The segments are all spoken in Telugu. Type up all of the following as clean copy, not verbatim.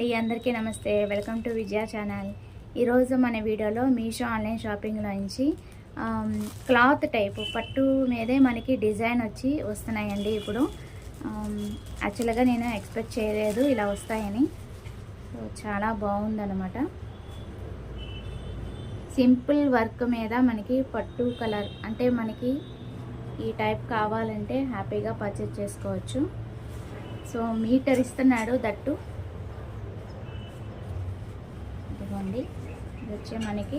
అండి, అందరికీ నమస్తే. Welcome to Vijaya channel. ఈరోజు మన వీడియోలో మీషో ఆన్లైన్ షాపింగ్లో నుంచి క్లాత్ టైపు పట్టు మీదే మనకి డిజైన్ వచ్చి వస్తున్నాయండి. ఇప్పుడు యాక్చువల్గా నేను ఎక్స్పెక్ట్ చేయలేదు ఇలా వస్తాయని. సో చాలా బాగుందన్నమాట. సింపుల్ వర్క్ మీద మనకి పట్టు కలర్ అంటే మనకి ఈ టైప్ కావాలంటే హ్యాపీగా పర్చేజ్ చేసుకోవచ్చు. సో మీటర్ ఇస్తున్నాడు దట్టు. ఇదిగోండి, ఇది వచ్చే మనకి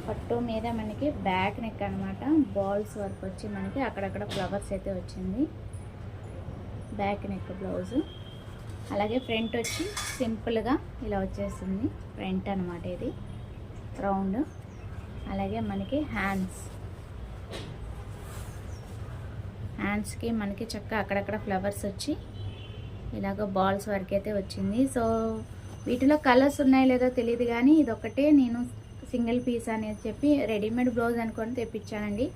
పట్టు మీద మనకి బ్యాక్ నెక్ అనమాట. బాల్స్ వర్క్ వచ్చి మనకి అక్కడక్కడ ఫ్లవర్స్ అయితే వచ్చింది. Back neck blouse. అలాగే ఫ్రంట్ వచ్చి సింపుల్గా ఇలా వచ్చేసింది ఫ్రంట్ అనమాట. ఇది రౌండ్. అలాగే మనకి హ్యాండ్స్కి మనకి చక్కగా అక్కడక్కడ ఫ్లవర్స్ వచ్చి ఇలాగ బాల్స్ వరకు అయితే వచ్చింది. సో వీటిలో కలర్స్ ఉన్నాయో లేదో తెలియదు, కానీ ఇదొక్కటే నేను సింగిల్ పీస్ అనేది చెప్పి రెడీమేడ్ బ్లౌజ్ అనుకొని తెప్పించానండి.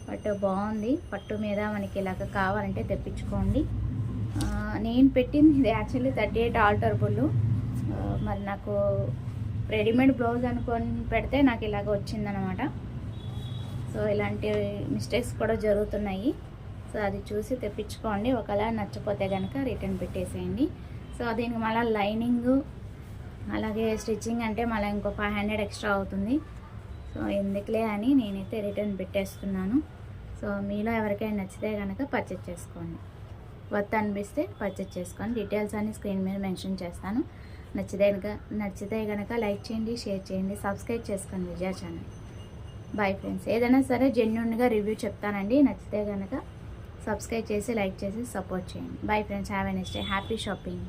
బట్ బాగుంది. పట్టు మీద మనకి ఇలాగ కావాలంటే తెప్పించుకోండి. నేను పెట్టింది ఇది యాక్చువల్లీ 38 ఆల్టరబుల్. మరి నాకు రెడీమేడ్ బ్లౌజ్ అనుకొని పెడితే నాకు ఇలాగ వచ్చిందనమాట. సో ఇలాంటి మిస్టేక్స్ కూడా జరుగుతున్నాయి. సో అది చూసి తెప్పించుకోండి. ఒకవేళ నచ్చపోతే కనుక రిటర్న్ పెట్టేసేయండి. సో దీనికి మళ్ళీ లైనింగ్ అలాగే స్టిచ్చింగ్ అంటే మళ్ళీ ఇంకో 500 ఎక్స్ట్రా అవుతుంది. సో ఎందుకులే అని నేనైతే రిటర్న్ పెట్టేస్తున్నాను. సో మీలో ఎవరికైనా నచ్చితే కనుక పర్చేజ్ చేసుకోండి. వర్త్ అనిపిస్తే పర్చేజ్ చేసుకోండి. డీటెయిల్స్ అన్ని స్క్రీన్ మీద మెన్షన్ చేస్తాను. నచ్చితే కనుక లైక్ చేయండి, షేర్ చేయండి, సబ్స్క్రైబ్ చేసుకోండి విజయ ఛానల్. Bye friends. ఏదైనా సరే జెన్యూన్గా రివ్యూ చెప్తానండి. నచ్చితే కనుక సబ్స్క్రైబ్ చేసి లైక్ చేసి సపోర్ట్ చేయండి. Bye friends. Have a nice day. Happy shopping.